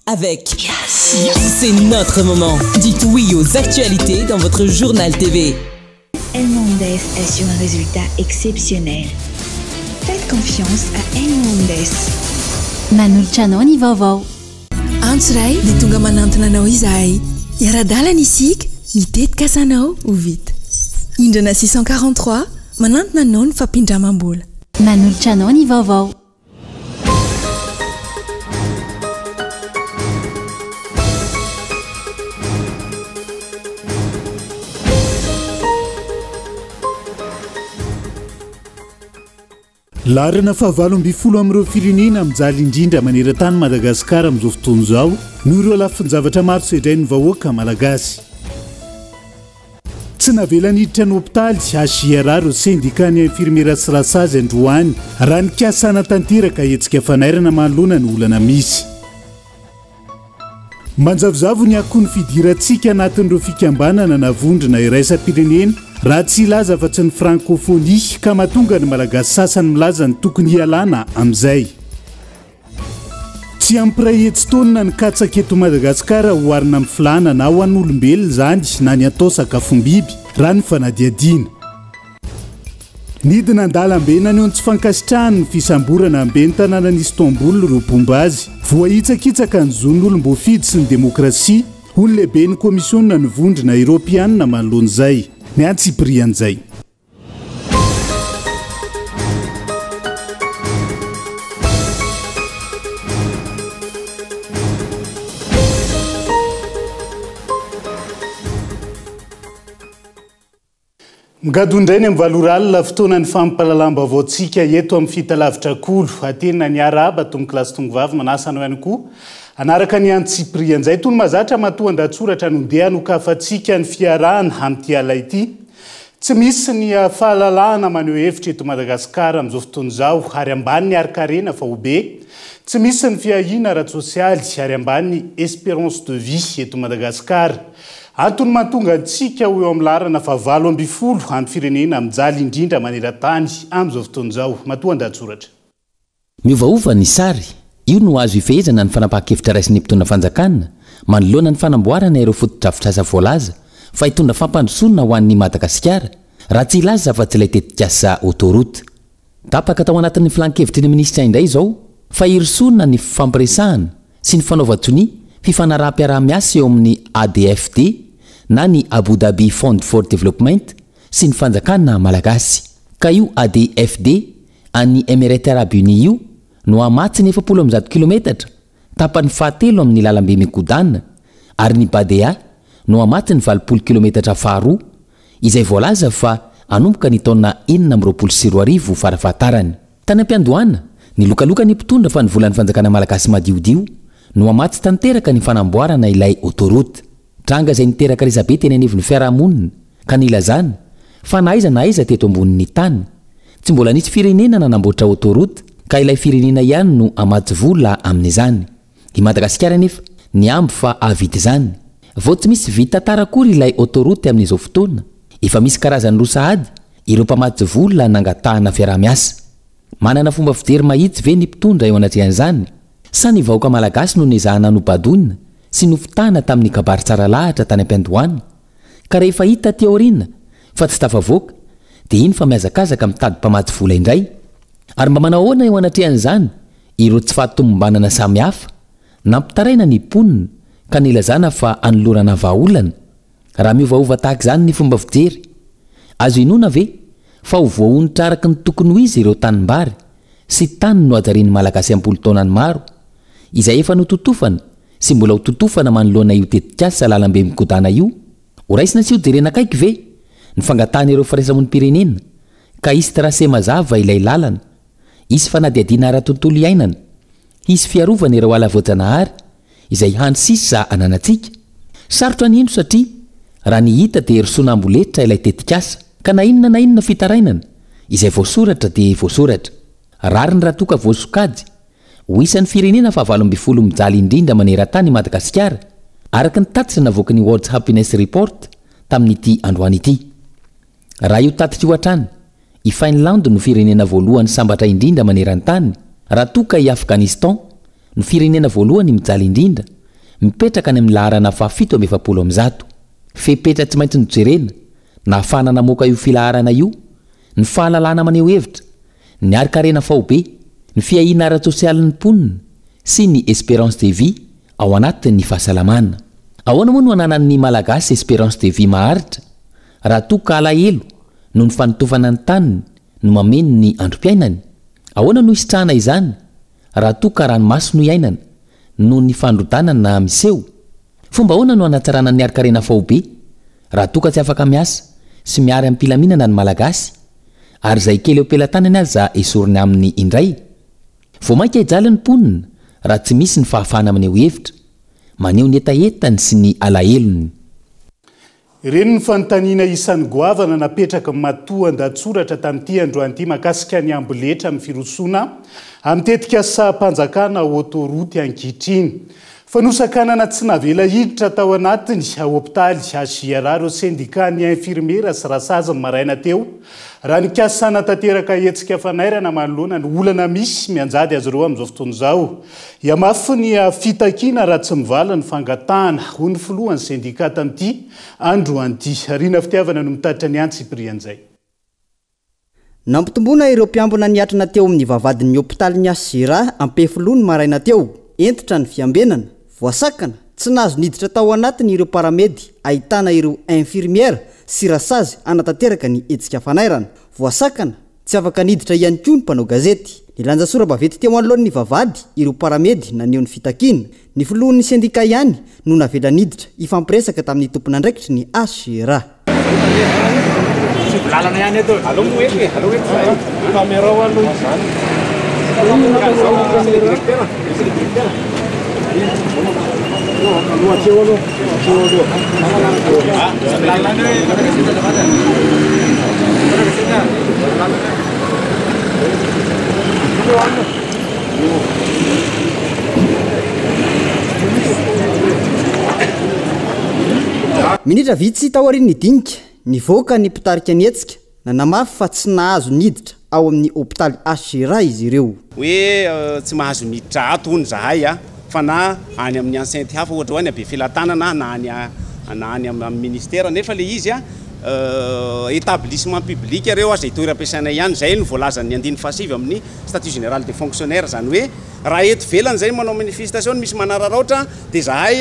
avec C'est notre moment. Dites oui aux actualités dans votre journal TV. El Mondes assure un résultat exceptionnel. Faites confiance à El Mondes. Manolotra anao ny vaovao. Antsiray dia tonga manantona anao izahay. Iara-dalana isika, mitetika asanao ho vita. Indrana 643 manantona anao ny fampindramam-bola. Manolotra anao ny vaovao. Larana fahavalo amby folo amin'ireo firenena mijaly indrindra maneran-tany Madagasikara amin'izao fotoana izao noho ireo lafin-javatra maro sedrain'ny vahoaka malagasy. Tsy navela niditra ny hôpitaly HIRA ireo sendikany infirmiera sy rasazy androany raha nikasana tanteraka hetsika fanairana manoloana ny olana misy. Manjavozavo ny akoho ny fidirantsika anatin'ireo fikambanana navondrona iraisam-pirenena raha tsy ilaza fa tsy ny francophonie ka mahatonga ny malagasy sasany milaza ny tokony hialana amin'izay. Tsy ampiray hetsy taonina ny katsaka eto Madagasikara hoharina amin'ny filana na ho an'ny olombelona izany na ny atao sakafom-biby raha ny fanadiadiana. Nidina an-dalambe naneo ny tsy fankasitrahany ny fisamborana ambe ny tanàna ny Istanbul ro Bombazy voaitsakitsaka ny zon'olom-boafidy sy ny demokrasia ho ny lehibe ny komisiona ny vondrona Europiana manoloana izay ny antsiprian'izay. Migadondray ny mivaloralina fotoanan'ny fampalalam-baovaontsika eto amin'ny fitalavitra kolo atena ny araba tony kilasy tongovavy manasa anao ihany koa anaraka ny antsiprian'izay tony mazatra matoan-datsoratra nondeha nokafatsika ny fiarahana amin'ity ala ity. Tsy misy ny fahalalahana maneho hevitra eto Madagasikara amin'izao fotoana izao ary ambany ny arikarena fa ho be. Tsy misy ny fiahina ara-tsosialy ary ambany ny espérance de vie eto Madagasikara. Antony mahatonga antsika ho eo amin'ny larana fahavalo amby folo amin'ny firenena mijaly indrindra maneran-tany amin'izao fotoana izao matoan-datsoratra. Miovaova ny sary, io no azo ifehezana ny fanapahan-kevitra raisin'ny mpitondra fanjakana manoloana ny fanamboarana ireo foto-drafitr'asa voalaza fa hitondra fampandrosoana ho an'ny Madagasikara raha tsy ilaza fa tsy ilay tetikasa autoroute. Tapaka tao anatin'ny filan-kevitry ny minisitra indray izao fa hirosoana ny fampiresahana sy ny fanaovan-tsony fifanaraha-piaraha-miasa eo amin'ny ADFD na ny Abu Dhabi Fund for Development sy ny fanjakana malagasy. Ka io ADFD any Emirates Arabes Unis io no amatsy ny 700 kilometatra tapany fahatelo amin'ny lalambe mikodana ary ny BADEA no amatsy ny 20 kilometatra faharoa izay voalaza fa anomboka ny taona 1920 farafahatarany. Tany am-piandohana ny lokaloka ny mpitondra fa ny volan'ny fanjakana malagasy madiodio no amatsy tanteraka ny fanamboarana ilay autoroute. Tranga izay niteraka resabe teny anivon'ny fiarahamonina ka nilazana fa na aiza teto ambonin'ny tany tsy mbola nisy firenena nanamboatra autoroute ka ilay firenena ihany no amatsy vola amin'izany. I Madagasikara nefa ny amby fa avita izany. Vao tsy misy vita tarakory ilay autoroute amin'izao fotoana, efa misy karazany roa sahady ireo mpamatsy vola nangatahana fiaraha-miasa. Manana fomba fijery mahitsy ve ny mpitondra eo anatrehan'izany sa ny vahoaka malagasy no nezahana nobadonina sy nofitana tamin'ny kabary tsara lahatra tany am-piandohana ka rehefa hita teorina fa tsy tafavoaka dia iny fa miazakazaka mitady mpamatsy vola indray. Ary mba manahoana eo anatrehan'izany ireo tsy fahatomombanana samihafa nampitaraina ny mponina ka nilazana fa anolorana vahaolana. Raha miovaova tahaka izany ny fomba fijery, azo inona ve fa ho voaonitra araka ny tokony ho izy ireo tanimbary sy tany no ajarian'ny malagasy am-polo taonany maro izay efa nototofana sy mbola ho totofana manoloana io tetikasa lalambe mikodana io. Ho raisina sy ho jerena akaiky ve ny fangatahana ireo firaisamonim-pirenena ka isy tracé mazava ilay lalana, isy fanadiadiana ara-tontolo iainana, isy fiarovana ireo ala voajanahary izay hany sisa ananantsika. Sarotra ny ino satria raha ny hita dia herisona amboletra ilay tetikasa ka na inona fitarainana izay voasoratra dia voasoratra. Rariny raha toka voasokajy ho isan'ny firenena fahavalo amby folo mijaly indrindra maneran-tany Madagasikara araka ny tatitra navoaka ny World Happiness Report tamin'ity androany ity. Raha io tatitra io hatrany, i Finland no firenena voalohany sambatra indrindra maneran-tany raha toka i Afghanistan no firenena voalohany mijaly indrindra mipetraka any amin'ny laharana fahafito amby 700 fepetra tsy maintsy nojerena na afana namoaka io filaharana io ny fahalalana maneho hevitra ny arikarena faobe ny fiahina ara-tsosialin'ny mponina sy ny espérance de vie ao anatin'ny fahasalamana. Ahoana moa no ananan'ny malagasy espérance de vie maharitra raha toa ka alahelo no ny fanotofana ny taniny no mameno ny androm-piainany? Ahoana no isitrahana izany raha toa ka ranomasy no iainana no ny fandrodanana miseho? Fomba ahoana no anatsarana ny arikarena faobe raha toa ka tsy afaka miasa sy miary amin'ny mpilaminana ny malagasy ary izay kely eo pelantanany aza esoriny amin'ny indray? Vao mainka hijaly ny mponina raha tsy misy ny fahafahana maneho hevitra maneho ny etaetany sy ny alahelo. Ireny ny fanontaniana isan'ny goavana napetraka matoan-datsoratra tamin'ity androan'ity makasika ny amboletra amin'ny firosona amitetika sahampanjakana autoroute ankehitriny. Fanosakanana tsy navela hiditra tao anatiny hopitaly HJR ireo syndicat ny infirmiera sy rasazany maraina teo raha nikasana tanteraka hetsika fanairana manoloana ny olana misy mianjady azy ireo amin'izao fotoana izao. Iamafy ny fitakiana raha tsy mivala ny fangatahana ho ny filohan'ny syndicat tamin'ity androan'ity. Rina fitiavana no mitatitra ny antsiprian'izay. Nampitomboana ireo mpiambina niatrana teo amin'ny vavadin'ny hopitaly ny HJR ampefilo ny maraina teo entitra ny fiambenana voasakana tsy nazo niditra tao anatiny ireo paramedy ahitana ireo infirmiera sy rasazy anatanteraka ny hetsika fanairana voasakana tsy afaka niditra ihany koa ny mpanao gazety. Nilanja sora-bavety teo anoloan'ny vavady ireo paramedy naneho ny fitakiana ny filohan'ny sendika ihany no navela niditra ifampiresaka tamin'ny tompona andraikitry ny HJR. Minitra vitsy tao aorian'ny dinika nivoaka ny mpitarika ny hetsika na namafy fa tsy nahazo niditra ao amin'ny hopitaly HJR izy ireo. Hoe tsy mahazo miditra ato hony zahay fa na any amin'ny enceinte hafa ohatra hoe any abe filatanana na any amin'ny ministère nefa le izy établissement public ireo izay toeram-piasana ihany zay no voalazan'ny 95 amin'ny statut général des fonctionnaires zany hoe raha eto velany zay manao manifestation misy manararaotra dia zahay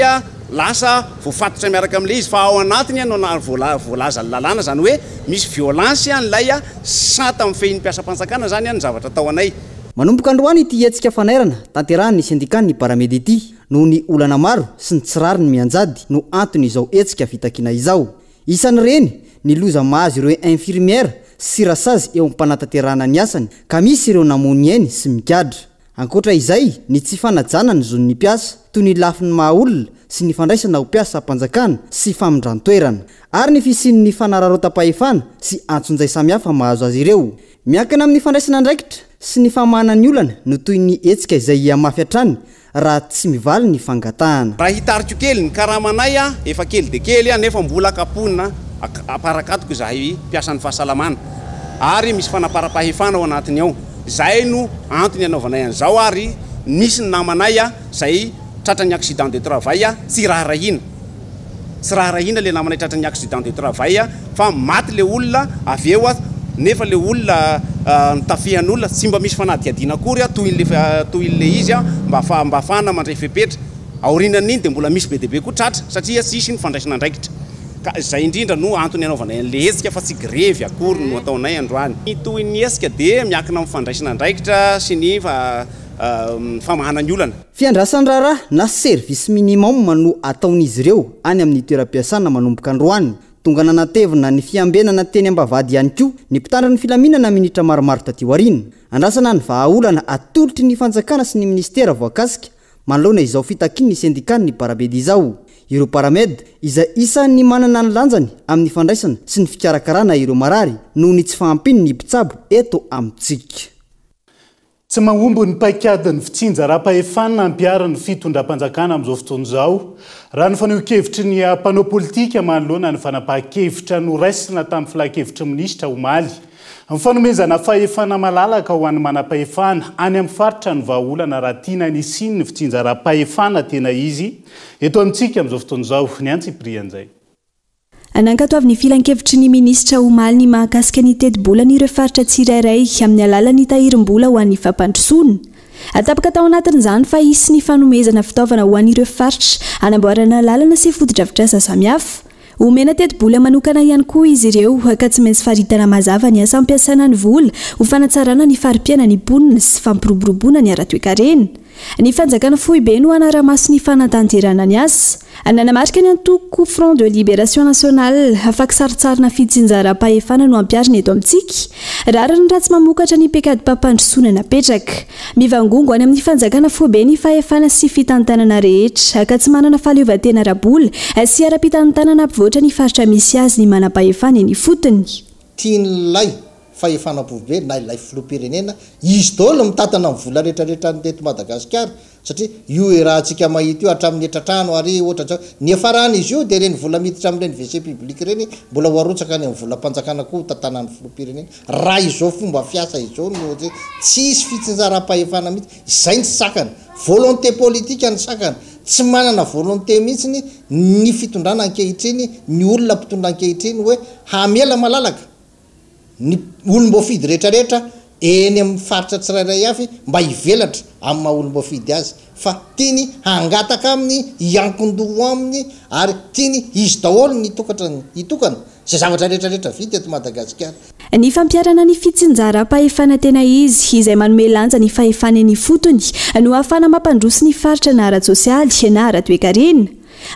lasa voafatotra miaraka amin'le izy fa ao anatiny ianao voalaza ny lalàna zany hoe misy violence an'ilay sata amin'ny fehin'ny mpiasa-panjakana zany ny zavatra tao anay. Manomboka androany ity hetsika fanairana tanterahan'ny syndicat ny paramedy ity noho ny olana maro sy ny tsirariny mianjady no antony izao hetsika fitakiana izao. Isan'ireny ny loza mahazo ireo infirmiera sy rasazy eo ampanataterana ny asany ka misy ireo namony eny sy mikadra. Ankoatra izay ny tsy fanajana ny zon'ny mpiasa toy ny lafin'ny mahaolona sy ny fandraisana ho mpiasa mpanjakana sy famindran-toerana ary ny fisian'ny fanararota-pahefana sy antsonjay samihafa mahazo azy ireo. Miankina amin'ny fandraisana andraikitra sy ny famahana ny olana no toy ny hetsika izay amafy hatrany raha tsy mivaly ny fangatahana. Raha hitariko kely ny karamanay efa kely de kely nefa mbola kaponina aparakatoko zahay mpiasan'ny fahasalamana ary misy fanapara-pahefana ao anatiny ao. Zay no antony anaovanay an'izao ary misy ny namanay zay tratrany accident de travail tsy raharahina. Tsy raharahina le namanay tratrany accident de travail fa maty le olona avy eo nefa le olona nitafihan'olona tsy mba misy fanadihadiana akory toy le izy mba afahana mandray fepetra aorinan'iny dia mbola misy be dia be koa tratra satria tsisy ny fandraisana andraikitra. Ka izay indrindra no antony anaovanay an'le hetsika fa tsy grevy akory no ataonay androany. Toy ny hetsika dia miankina amin'ny fandraisana andraikitra sy ny famahana ny olana. Fiandrasany raharaha na service minimum no ataon'izy ireo any amin'ny toeram-piasana manomboka androany. Tonga nanatevina ny fiambenana teny ambavady ihany koa ny mpitandra ny filaminana minitra maromaro taty aoriana. Andrasana ny vahaolana atolotry ny fanjakana sy ny ministera voakasika manoloana izao fitakiana ny syndicat ny paramedy izao. Ireo paramedy izay isan'ny manana ny lanjany amin'ny fandraisana sy ny fikarakarana ireo marary noho ny tsy fahampiny ny mpitsabo eto amintsika. Tsy mahomby ny paikadiny fitsinja raha-pahefana ampiarany fitondram-panjakana amin'izao fotoana izao. Raha ny faneho-kevitry ny mpanao politika manoloana ny fanapahan-kevitra no raisina tamin'ny filan-kevitry minisitra Omaly. Mifanomezana fahefana malalaka ho an'ny manam-pahefana any amin'ny faritra ny vahaolana raha tiana ny siny ny fitsinjaram-pahefana tena izy eto amintsika amin'izao fotoan'izao ny antsiprian'izay. Anankatoavy ny filan-kevitry ny minisitra Omaly ny mahakasika ny teti-bola n'ireo faritra tsirairay amin'ny alalan'ny tahirim-bola ho an'ny fampandrosoana. Atapaka tao anatin'izany fa hisy ny fanomezana fitaovana ho an'ireo faritra hanamboarana lalana sy foto-drafitrasa samihafa. Omena teti-bola manokana ihany koa izy ireo ka tsy maintsy faritana mazava ny asa ampiasana ny vola ho fanatsarana ny farimpiana ny mponina sy fampiroboroboana ny ara-toekarena. Ny fanjakana fohibe no anara-maso ny fanatanterana ny asa. Nanamarika ny antoko Front de Libération Nationale afaka saritsarina fitsinjaram-pahefana no ampiarina eto amintsika. Rariny raha tsy mamokatra ny pekady mpampandrosoana napetraka. Mivangongo any amin'ny fanjakana fohibe ny fahefana sy fitantanana rehetra ka tsy manana fahaleovantena ara-bola sy ara-pitantanana ampivoatra ny faritra misy azy ny manam-pahefana eny fotony. Tian'ilay fahefana-poibe na ilay filoham-pirenena izy daholo mitatana amin'ny vola rehetrarehetra ny teto Madagasikara satria io raha antsika mahita io hatramin'ny etratrano ary ohatra ny afarana izy io dia reny vola miditra amin'ireny WC public reny mbola hoarotsaka any amin'ny vola mpanjakana koa tatanan'ny filoham-pirenena raha izao fomba fiasa izao no tsisy fitsinjaram-pahefana mihitsy izay ny sakana volonté politique ny sakana tsy manana volonté mihitsy ny fitondrana ankehitriny ny olona mpitondra ankehitriny hoe hamela malalaka ny olom-boafidy rehetrarehetra eny amin'ny faritra tsirairay avy mba hivelatra amin'ny maha olom-boafidy azy fa tiany hangataka aminy hiankondoho aminy ary tiany izy daholo ny hitokana izay zavatra rehetrarehetra vita eto Madagasikara. Ny fampiarana ny fitsinjaram-pahefana tena izy izay manome lanja ny fahefana ny fotony no ahafana mampandroso ny faritra na ara-tsosialy na ara-toekarena.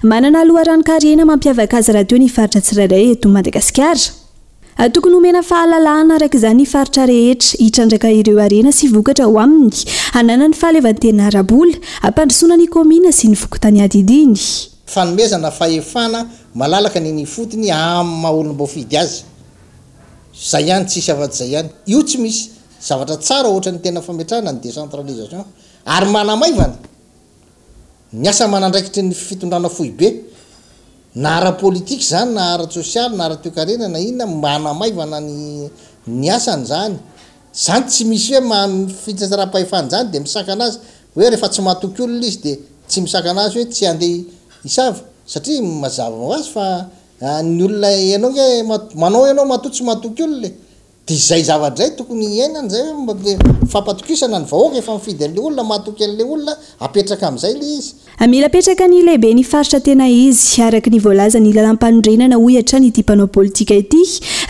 Manana aloharan-karena mampiavaka azy rahateo ny faritra tsirairay eto Madagasikara. Tokony homena fahalalahana araka izany ny faritra rehetra hitrandraka ireo arena sy vokatra ho aminy hanana ny fahaleovantena ara-bola hampandrosoana ny komina sy ny fokontany adidiny. Fanomezana fahefana malalaka ny fotony amin'ny maha olom-boafidy azy. Zay ihany tsisy afa-izay ihany. Io tsy misy zavatra tsara ohatra ny tena fametrahana ny décentralisation ary manamaivana ny asa manandraikitry ny fitondrana fohibe na ara-politika zany na ara-tsosialy na ara-toekarena na inona manamaivana ny asany zany tsy misy hoe fitsinjaram-pahefana zany dia misakana azy hoe rehefa tsy mahatoky olona izy dia tsy misakana azy hoe tsy handeha hisava satria mazava ho azy fa ny olona ianao hoe manao ianao matoa tsy mahatoky olona dia izay zavadray tokony iainana zay hoe fampatokisana ny vahoaka efa mifidy an'ilay olona mahatoky an'ilay olona apetraka amin'izay ilay izy. Mila petraka ny lehibe ny faritra tena izy araka ny voalaza ny lalam-panorenana hohatra ny tipanao politika ity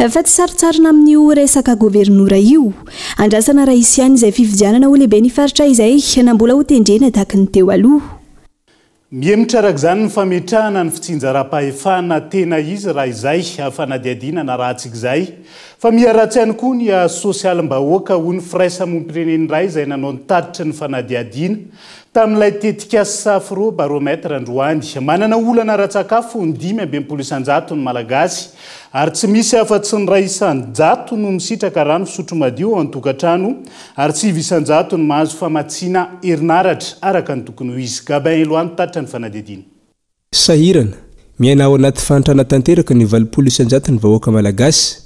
fa tsy saritsarina amin'ny resaka gobernora io. Andrasana raisy ihany izay fividianana ho lehibe ny faritra izay na mbola ho tendrena tahaka ny teo aloha. Mihemitra araka izany ny fametrahana ny fitsinjaram-pahefana tena izy raha izay fanadiadiana na raha-tsika izay fa miharatsy ihany koa ny sosialim-bahoaka ho ny firaisamonim-pireneny iray izay nanao ny tatitra ny fanadiadiana tamin'ilay tetika safro barometra androany manana olana ara-tsakafo ny 5.7 ny malagasy ary tsy misy afa-tsy ny 100 no misitraka rano fisotro madio ao an-tokantrano ary tsy 100 ny mahazo famatsiana herinaratra araka ny tokony ho izy. Gabin Eloany tatitra ny fanadiadiana. Sahirana miaina ao anaty fantrana tanteraka ny 900 ny vahoaka malagasy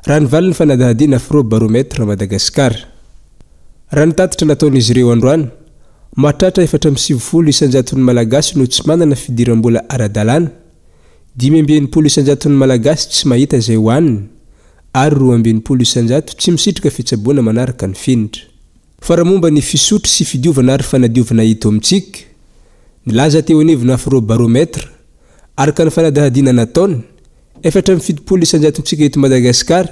raha ny valiny fanadihadiana afro barometra Madagasikara. Raha ny tatitra nataon'izy ireo androany mahatratra 470 ny malagasy no tsy manana fidiram-bola ara-dalàna, 5.100 ny malagasy tsy mahita izay hohaniny ary 2.100 tsy misitraka fitsaboana manaraka ny finitra. Fa raha momba ny fisotro sy fidiovana ary fanadiovana hita amintsika, nilaza teo anivona afro barometra araka ny fanadihadiana nataony 470 eto Madagasikara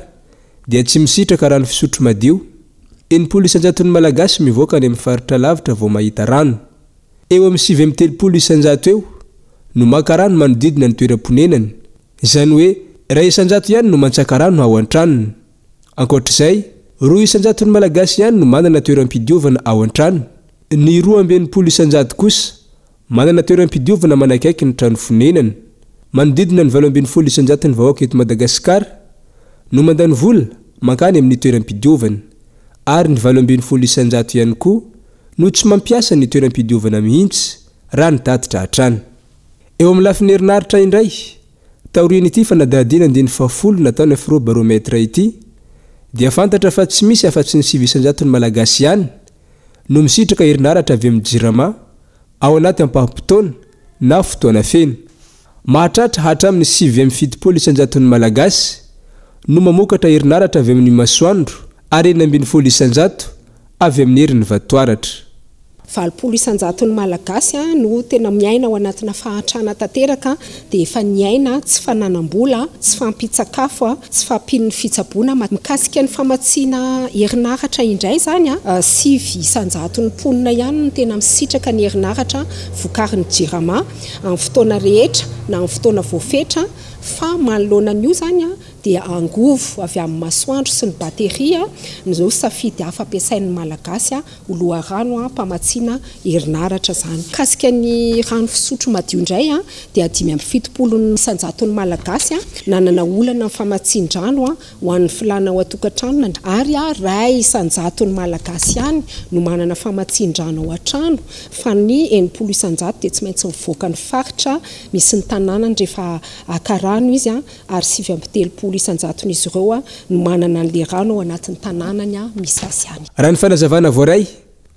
dia tsy misitraka rano fisotro madio. 100 ny malagasy mivoaka any amin'ny faritra lavitra vao mahita rano. Eo amin'ny 7.100 eo no maka rano manodidina ny toeram-ponenany. Izany hoe raha 100 ihany no mantsaka rano ao an-tranony. Ankoatr'izay 200 ny malagasy ihany no manana toeram-pidiovana ao an-trano. Ny 2.100 kosa manana toeram-pidiovana manakaiky ny trano fonenany. Manodidina ny 8.100 ny vahoaka eto Madagasikara no mandany vola mankany amin'ny toeram-pidiovana ary ny 8.100 ihany koa no tsy mampiasa ny toeram-pidiovana mihitsy raha ny tatitra hatrany. Eo amin'ny lafiny herinaratra indray taorian'ity fanadihadiana 10 nataony afro barometra ity dia fantatra fa tsy misy afa-tsy ny 900 ny malagasy ihany no misitraka herinaratra avy amin'ny jirama ao anaty ampaham-potoana na fotoana feny. Mahatratra hatramin'ny 770 ny malagasy no mamokatra herinaratra avy amin'ny masoandro ary 970 avy amin'ny herin'ny vatoaratra. 700 ny malagasy no tena miaina ao anatina fahatrana tanteraka dia efa niaina tsy fananam-bola, tsy fampitsakafo, tsy fampin'ny fitsaboana mikasika ny famatsiana herinaratra indray zany 700 ny mponina ihany no tena misitraka ny herinaratra vokarin'ny jirama amin'ny fotoana rehetra na amin'ny fotoana voafetra fa manoloana an'io zany dia angovo avy amin'ny masoandro sy ny bateria nizao safidy hafa ampiasain'ny malagasy oloha rano mpamatsiana herinaratra zany. Kasika ny rano fisotro madio indray dia 570 ny isanjaton'ny malagasy nanana olana ny famatsian-drano ho an'ny filana ao atokantrano ary ray isanjaton'ny malagasy ihany no manana famatsian-drano ao an-trano fa ny 80 isanjato dia tsy maintsy mivoaka ny faritra misy ny tanànany rehefa akarano izy ary 730 isanjaton'izy ireo no manana an'le rano ao anatin'ny tanànany misy azy ihany. Raha ny fanazavana voaray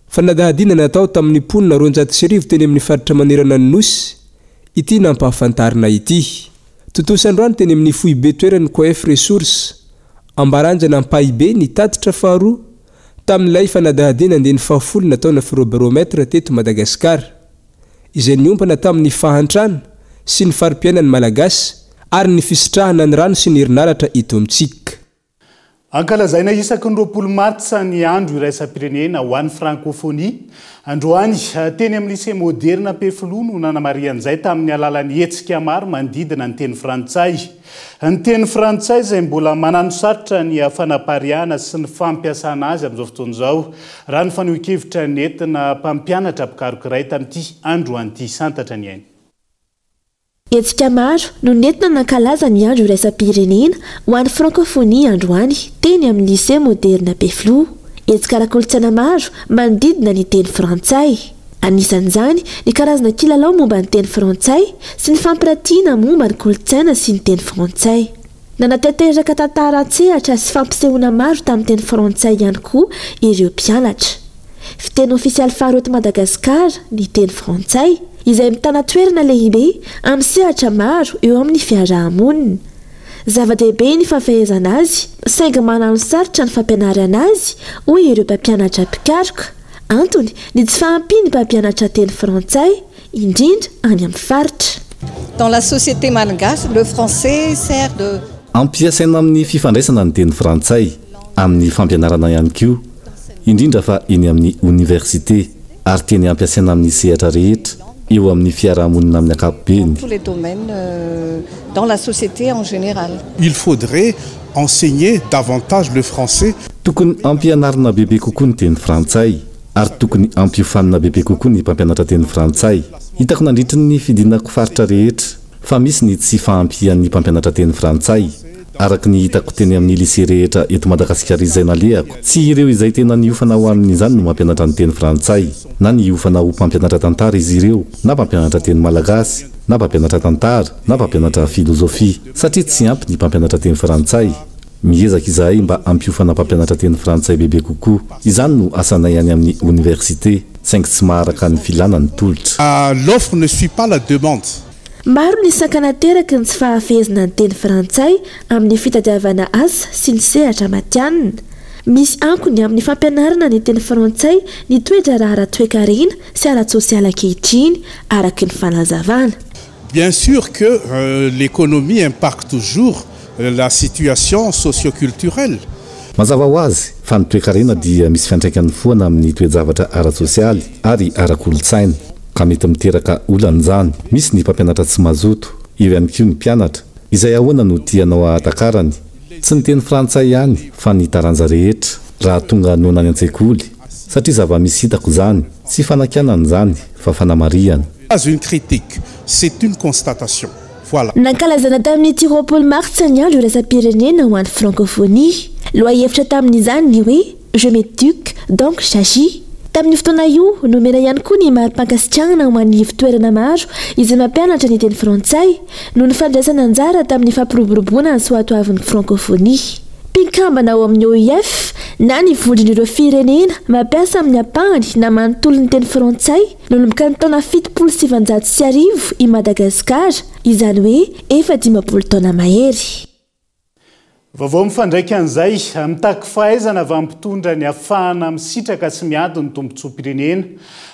fanadahadiana natao tamin'ny mponina 200 teny amin'ny faritra manerana ny nosy ity nampahafantarina ity. Totosandroany teny amin'ny foibe toerany coef resource ambaranja nampahibe ny tatitra faharoa tamin'ilay fanadahadiana andeny fahafolo nataona firobarometra teto Madagasikara izay niompana tamin'ny fahantrana sy ny farim-piainan'ny malagasy ary ny fisitrahana ny rano sy ny herinaratra ito amintsika. Ankalazaina isaky ny 20 martsa ny andro iraisam-pirenena ho an'ny francophonie. Androany teny amin'ny lycée moderne Ampefiloha no nanamarian'izay tamin'ny alalan'ny hetsika maro manodidina ny teny frantsay. Ny teny frantsay izay mbola manano sarotra ny fanapariana sy ny fampiasana azy amin'izao fotoana izao. Raha ny faneho-kevitra nentina mpampianatra mpikarokiray tamin'ity androan'ity santatra ny ainy. Hetsika maro no nentina nankalaza ny andro iraisam-pirenena ho an'ny francophonie androany teny amin'ny lycée moderne Ampefiloha. Hetsika ara-kolontsaina maro manodidina ny teny frantsay. Anisan'izany ny karazana kilalao momba ny teny frantsay sy ny fampiratiana momba ny kolontsaina sy ny teny frantsay. Nanatanteraka tantara an-tsehatra sy fampisehoana maro tamin'ny teny frantsay ihany koa ireo mpianatra. Fiteny ofisialy faharoa Madagasikara ny teny frantsay izay mitana toerana lehibe amin'ny sehatra maro eo amin'ny fiarahamonina. Zava-dehibe ny fahafaizana azy, saingy manano sarotra ny fampianarana azy hoy ireo mpampianatra mpikaroka. Antony ny tsy fahampiany mpampianatra teny frantsay indrindra any amin'ny faritra. Dans la société malgache, le français sert de ampiasaina amin'ny fifandraisana ny teny frantsay amin'ny fampianarana ihany koa indrindra fa eny amin'ny université ary teny ampiasaina amin'ny sehatra rehetra eo amin'ny fiarahamonina amin'ny ankapobeny. Tous les domaines dans la société en général. Il faudrait enseigner davantage le français. Tokony ampianarina bebe kokoa ny teny frantsay ary tokony ampiofanina bebe kokoa ny mpampianatra teny frantsay. Hitako nandritry ny fidinako faritra rehetra fa misy ny tsy fahampian'ny mpampianatra teny frantsay. Araka ny hitako teny amin'ny lycée rehetra eto Madagasikara izay nalehako, tsy ireo izay tena niofana ho amin'izany no mampianatra ny teny frantsay, na niofana ho mpampianatra tantara izy ireo, na mpampianatra teny malagasy, na mpampianatra tantara, na mpampianatra filozofia, satria tsy ampy ny mpampianatra teny frantsay. Miezaka izahay mba ampiofana mpampianatra teny frantsay bebe kokoa. Izany no asanay any amin'ny université, saingy tsy maharaka ny filana ny tolotra. L'offre ne suit pas la demande. Maro ny sankanateraka ny tsy fahafezana ny teny frantsay amin'ny fitadiavana asa sy ny sehatra matianina. Misy ankony amin'ny fampianarana ny teny frantsay ny toetra ara-toekarena sy ara-tsosiala ankehitriny araka ny fanazavana. Bien sûr que l'économie impacte toujours la situation socioculturelle. Mazava ho azy fa ny toekarena dia misy fiantraikany foana amin'ny toe-javatra ara-tsosialy ary ara-kolotsaina. Ka mety miteraka olan'izany. Misy ny mpampianatra tsy mazoto, eo ihany koa ny mpianatra izay ahoana no tianao ahatakarany. Tsy ny teny frantsay ihany fa ny taranja rehetra raha tonga noana any an-tsekoly, satria zava-misy hitako izany tsy fanakianana izany fa fanamariana. Pas une critique, c'est une constatation. Voilà. Nankalazana tamin'ny 20 martsa ny andro iraisam-pirenena ho an'ny francophonie. Lohahevitra tamin'izany ny hoe je m'éduque donc j'agis. Tamin'ny fotoana io nomena ihany koa ny mari-pankasitrahana ho an'ny fitoerana maro izay mampianatra ny teny frantsay no ny fandraisana anjara tamin'ny fampiroboroboana ny soatoavin'ny francophonie. mpikambana ao amin'ny oef na ny vondron'ireo firenena mampiasa amin'ny ampahany na manontolo ny teny frantsay nanomboka ny taona 790 i Madagasikara, izany hoe efa 15 taona mahery. Vaovao mifandraika an'izay mitaky fahaizana avy ampitondra ny afahana misitraka sy miady ny tombontsoa-pirenena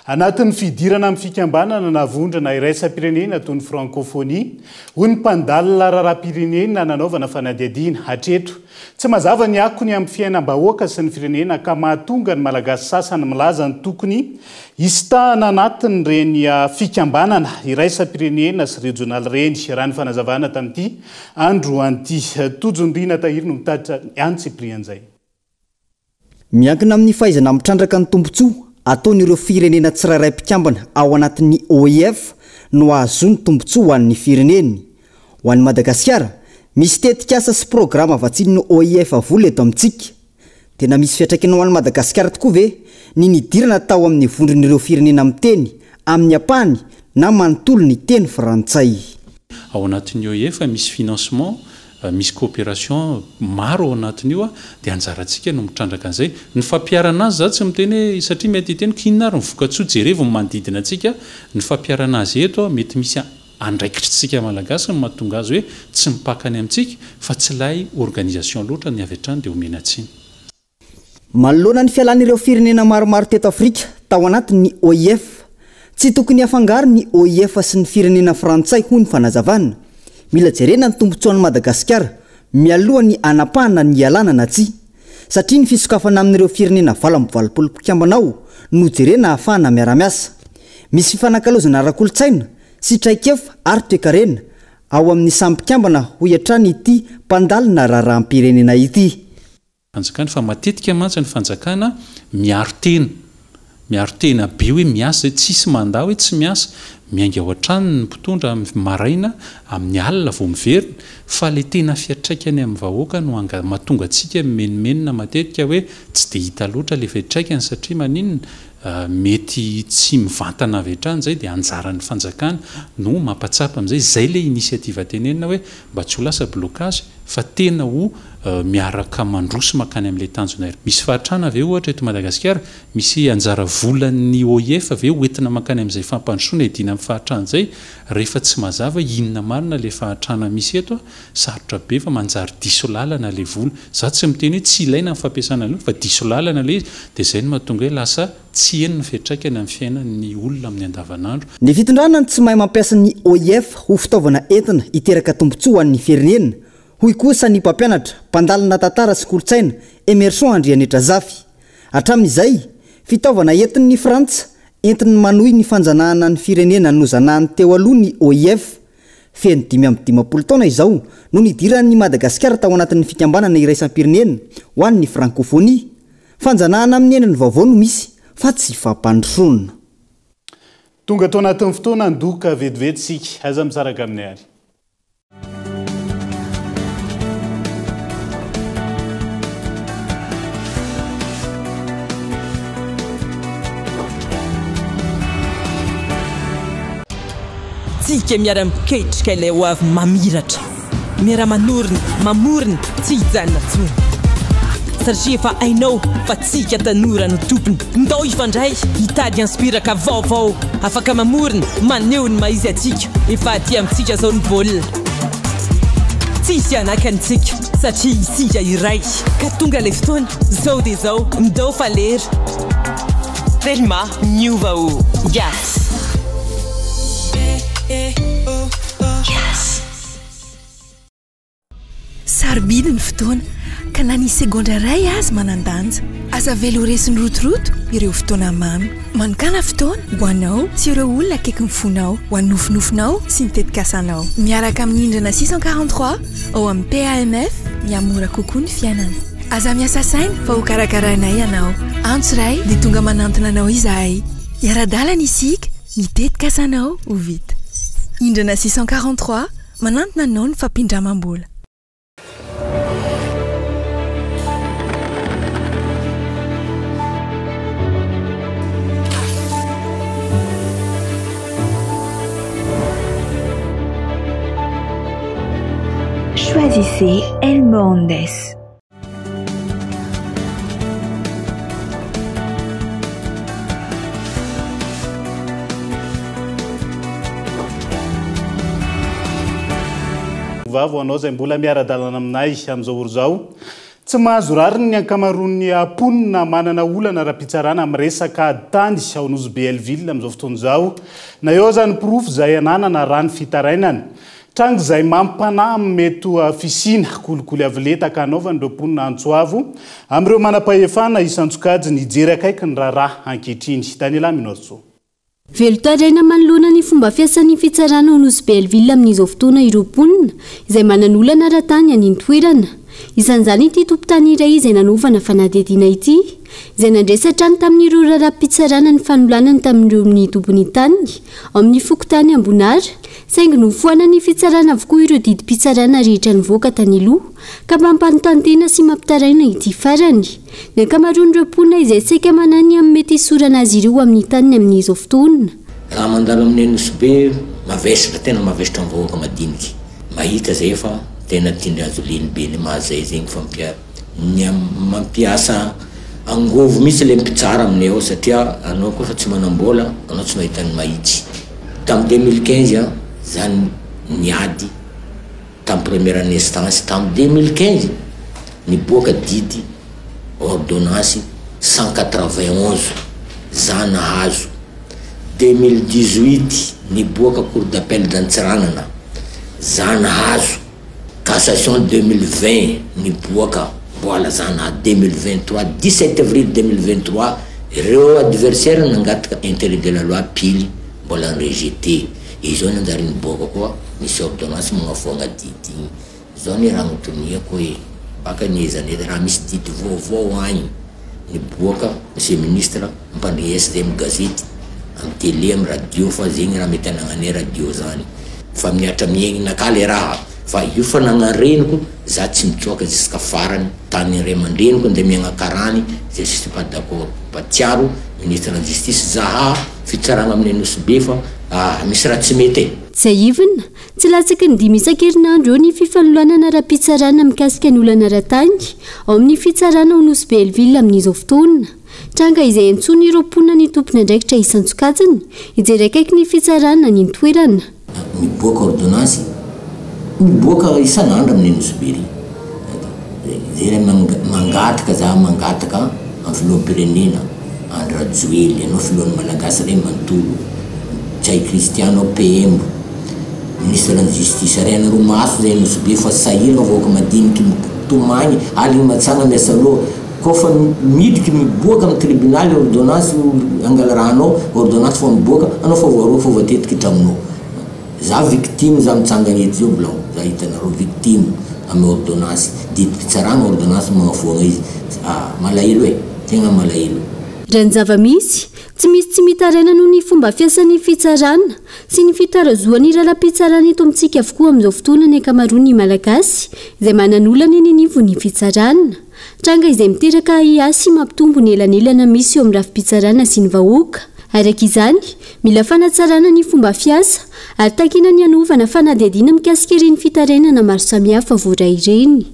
anatin'ny fidirana amin'ny fikambanana na vondrana iraisam-pirenena toy ny francophonie hoy ny mpandalina raharam-pirenena nanaovana fanadihadiana hatreto tsy mazava ny akony amin'ny fiainam-bahoaka sy ny firenena ka mahatonga ny malagasy sasany milaza ny tokony istahana anatiny reny fikambanana iraisam-pirenena sy regional reny raha ny fanazavana tamin'ity andro anty tojondiana tahiry no mitatra antsiprian'izay. Miankina amin'ny fahaizana mitrandraka ny tombontsoa ataon'ireo firenena tsirairay mpikambana ao anatin'ny OIF no ahazo ny tombontsoa ho an'ny fireneny. Ho an'ny Madagasikara, misy tetikasa sy programa vatsinin'ny OIF avola eto amintsika. Tena misy fiatraikana ho an'ny Madagasikara tokoa ve ny nidirana tao amin'ny vondron'ireo firenena miteny amin'ny ampahany na manontolo ny teny frantsay. Ao anatin'ny OIF misy financement, misy coopération maro ao anatiny io dia anjarantsika no mitrandraka an'izay ny fampiarana azy za tsy miteny satria mety hiteny kinary ny vokatsoa jerevo ny manodidina antsika ny fampiarana azy eto mety misy andraikitritsika malagasy no mahatonga azy hoe tsy mipakany amintsika fa tsy lay organisation loatra ny avy hatrany dia omena tsiny. Manoloana ny fialan'ireo firenena maromaro teto Afrika tao anatin'ny OIF tsy tokony afangaro ny OIF sy ny firenena frantsay hoy ny fanazavana. Mila jerena ny tombontsoan'ny Madagasikara mialoha ny anapahana ny ialana na tsy satria ny fisokafana amin'ireo firenena 7 mpikambana no jerena ahafahana miara-miasa. Misy fifanakalozana ara-kolontsaina sy traikefa ary toe-karena ao amin'ny samy mpikambana ho hatrany ity mpandalina raharaham-pirenena ity. Fanjakana fa matetika mantsy ny fanjakana miaro tena be hoe miasa zay tsisy mandaa hoe tsy miasa miainga ao an-trano ny mpitondra maraina amin'ny alina vao miverina fa le tena fiatraikany amin'ny vahoaka no mahatonga antsika menimenina matetika hoe tsy dia hita loatra le fiatraikany satria maninona mety tsy mivantana avy hatrany zay dia anjaran'ny fanjakana no mampatsapa amin'izay zay le inisiativa tenenina hoe mba tsy ho lasa blocage fa tena ho miaraka mandroso makany amin'ilay tanjona iray. Misy fahatrana avy eo ohatra eto Madagasikara misy anjara volan'ny OIF avy eo hoentina makany amin'izay fampandrosoana edina amin'ny fahatrana izay rehefa tsy mazava inona marina le fahatrana misy eto sarotra be fa manjary diso lalana le vola za tsy miteny hoe tsy ilaina ny fampiasana loatra fa diso lalana le izy dia izay no mahatonga hoe lasa tsy eny ny fiatraikany amin'ny fiainan'ny olona amin'ny andavanandro. Ny fitondrana tsy mahay mampiasa ny OIF ho fitaovana entina hiteraka tombontsoa ho an'ny firenena. Hoy kosa ny mpampianatra mpandalina tantara sy kolontsaina Emerson Andrianitra Zafy. Hatramin'izay fitaovana entin'ny Frantsa entiny manohy ny fanjanahana ny firenena nozanahany teo aloha ny OIF. Feno 5 taona izao no nidiran'ny Madagasikara tao anatin'ny fikambanana iraisam-pirenena ho an'ny francophonie. Fanjanahana amin'ny enany vaovao no misy fa tsy fampandrosoana. Tonga tao anatin'ny fotoana andoka vetivetsika aza misaraka amin'ny ary. Tsika miara-miketrika ilay ho avy mamiratra miara-manorina mamorina tsy hijanona tsony satria efa hainao fa tsika tanora no tompony ndao ifandray hitady inspiraka vaovao afaka mamorina maneho ny maizy atsika efa aty amintsika zao ny baolina tsisy anakantsika satria isika iray ka tonga ilay fotoana zao dia zao ndao falera Thelma miova o yes. Sarobidy ny fotoana ka na ny segondra ray azy manandanja aza velo resiny rotoroto ireo fotoana mamy manokana fotoana ho anao sy ireo olona akaiky ny fonao ho an'nofinofinao sy ny tetikasanao miaraka amin'ny indrana 643 ao amin'ny PAMF miamora kokoa ny fiainana aza miasa saina fa ho karakarainay ianao antso ray dia tonga manantona anao izahay iara-dalana isika mitetikasanao ho vita indrana 643 manantona anao ny fampindramam-bola. Choisissez Elmo Andes. tongvavo anao zay mbola miara-dalana aminay amin'izao oro zao tsy mahazo rariny ny ankamaroan'ny amponina manana olana raha-pitsarana amin'ny resaka tany ao Nosy Belleville amin'izao fotoana izao na eo zany pirofo izay ananana rano fitarainana trango izay mampanahy mety fisina kolikoly aviletaka anaovany ireo mponina Antsoavo amin'ireo manam-pahefana isan-tsokajy ny hijery akaiky ny raharaha ankehitriny. Daniela Minotso. Velotaraina manoloana ny fomba fiasan'ny fitsarana ao Nosy Belleville amin'izao fotoana ireo mponina izay mananolana ara-tany any toerana. Isan'izany ity tompon-tany iray izay nanovana fanadihadiana ity izay nandresatra ny tamin'ireo raharaham-pitsarana ny fanolanany tamin'ireo amin'ny tompony tany ao amin'ny fokotany Ambonara saingy nofoana ny fitsarana avokoa ireo didim-pitsarana rehetra nivoaka tany aloha ka mampanontantena sy mampitaraina ity farany. Ny ankamaroan'ireo mponina izay saika manany amin'ny mety isorana azy ireo amin'ny tany amin'izao fotoana. Raha mandalo amin'ny Nosy Be mavesatra tena mavesatra amin'ny vahoaka madiniky mahita zay fa tena tindry azo lehibe ny mahazay zegny fa mampiasa angovo misy le mpitsara aminay ao satria anao koa fa tsy manambola anao tsy mahita ny mahitsy. Tamin'ny 2015 zany niady tamin'ny première instance tamin'ny 2015 niboaka didy ordonnance 191 za nahazo. 2018 niboaka cour d'appel d'Antsiranana za nahazo. Cassation 2020 niboaka mbola zana 2023 17 avril 2023 ireo adversaire nangataka intérêt de la loi pile mbola rejeté izo nanjary niboaka koa misy ordonnance magnafoagna didy zao ny raha agnontoniako hoe baka niezanety raha misy didy vaovao agny niboaka monsieur ministre mpandriesa zay amin'ny gazety amin'ny télé amin'ny radio fa zegny raha mety anagnane radio zany fa miatra miaignanaka le raha fa io fa nagnareniko za tsy mitsoaka jusqu'à farany tany ray aman-dreniko andeha miagnakarany je suis pas d'accord Batiaro ministre de la justice zaha fitsarana amin'ny Nosy Be fa misy raha tsy mety. Zay ivina tsy latsaky ny 5 isan-kerinandro eo ny fifanoloanana raha-pitsarana mikasika ny olana ara-tany ao amin'ny fitsarana ao Nosy Belleville amin'izao fotoana. Tranga izay antsoina ireo mponina ny tompony andraikitra isan-tsokajiny hijery akaiky ny fitsarana ny toerana. Miboaka ordonnance miboaka isan'andro amin'ny Nosy Be zay mangataka za mangataka amin'ny filoham-pirenena Andry Rajoely anao filohan'ny malagasy iray manontolo Tsay Kristiano PM ministre de la justice ray anareo maso zay Nosy Be fa sahirana vahoaka madiniky mitomagny aligny matsagna miasa aloha kofa midriky miboaka amin'ny tribunal ordonnance angala rahanao ordonnance fa miboaka anao fa voaroa fa voatetika hitraminao za victime za mitsangana eto zao mbola za hitanareo victime amin'ny ordonnance didy pitsarana ordonnance magnafoagna izy malahelo tegna malahelo. Raha ny zava-misy tsy mitaraina noho ny fomba fiasan'ny fitsarana sy ny fitarazoan'ny raharaham-pitsarana eto amintsika avokoa amin'izao fotoana ny ankamaroan'ny malagasy izay mananolana ny nivon'ny fitsarana. Tranga izay miteraka iasy mampitombo ny elanelana misy eo amin'ny rafi-pitsarana sy ny vahoaka. Araka izany mila fanatsarana ny fomba fiasa ary takina ny anovana fanadihadiana mikasika ireny fitarainana maro samihafa voaray ireny.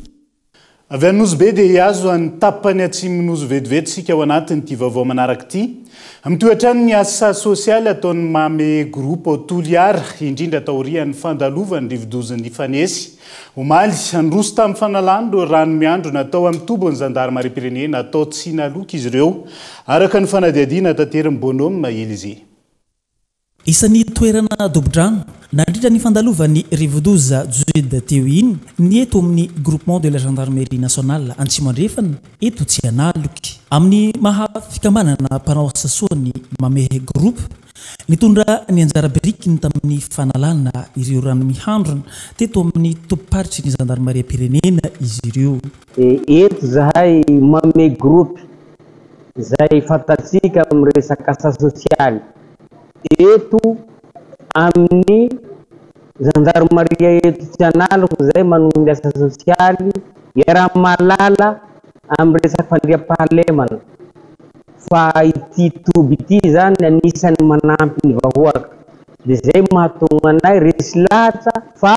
Avy any Nosy Be dia azo any tapany atsimo Nosy vetivety sika ao anatin'ity vaovao manaraka ity. Mitoetrany ny asa sosialy ataon'ny mame groupe Toliara indrindra taorian'ny fandalovany rivodozan'ny fanesy. Omaly androso tamin'ny fanalando rano miandro natao amin'ny tobon'ny zandarmarim-pirenena atao tsy naloky izy ireo araka ny fanadihadiana tanteriny Bonhomme Élysée. Isan'ny toerana dobo-drano nandritra ny fandalovan'ny rivodoza Jude teo iny ny eto amin'ny groupement de la gendarmerie nationale Antsimo Andrefana eto tsy analoky amin'ny maha fikamanana mpanao asa soa ny mamehe groupe nitondra ny anjara berikiny tamin'ny fanalana ireo rano mihandrona teto amin'ny toparitry ny gendarmerie pirenena izy ireo. Eto zahay mamehe groupe zay fantatsika amin'ny resaka asa sosialy eto amin'ny gendarmerie eto tsy analoko zay manondy asa sosialy iaraha malala amin'ny resaka fandriam-pahalemana fa ity toby ity zany anisany manampy ny vahoaka dia zay mahatonga anay resy lahatra fa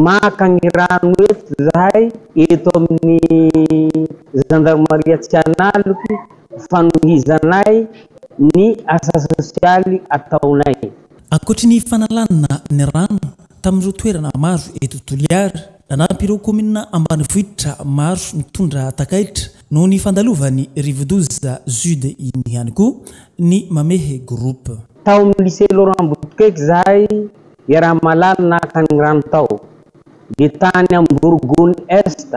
maka ny rano eto zahay eto amin'ny gendarmerie tsy analoky fanohizanay ny asa sosialy ataonay. Ankoatry ny fanalana ny rano tamin'ireo toerana maro eto Toliara, nanampy ireo komina ambanivohitra maro mitondra takaitra no ny fandalovany Rivodoza Sud iny ihany koa ny Mamehe Groupe. Tao amin'ny lycée Laurent Boutkeky zahay iaraha malala naka ny rano tao, de tany Amborgony Est,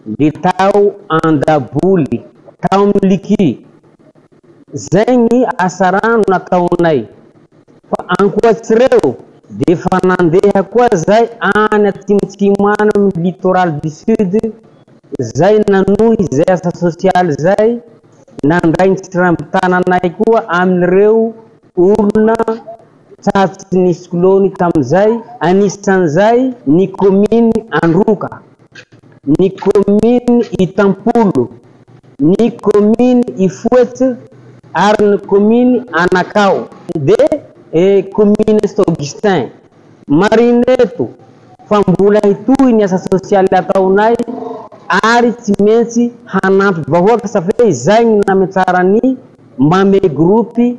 de tao Andaboly, tao amin'ny Liky. Zay ny asa rano nataonay. Fa ankoatsireo de fa nandeha koa zay any atimotimana amin'ny littoral du sud, zay nanohy zay asa social zay, nandray ny tsirambitananay koa amin'ireo olona tsatsy ny siklony tamizay, anisan'izay ny commune Androka, ny commune Itampolo, ny commune Ifoetsy ary ny commune Anakao de commune Saint-Augustin. Marineto fa mbola hitohy ny asa social ataonay ary tsy maintsy hanampy vahoaka satria zay ny nametsara ny Mamehe Groupe,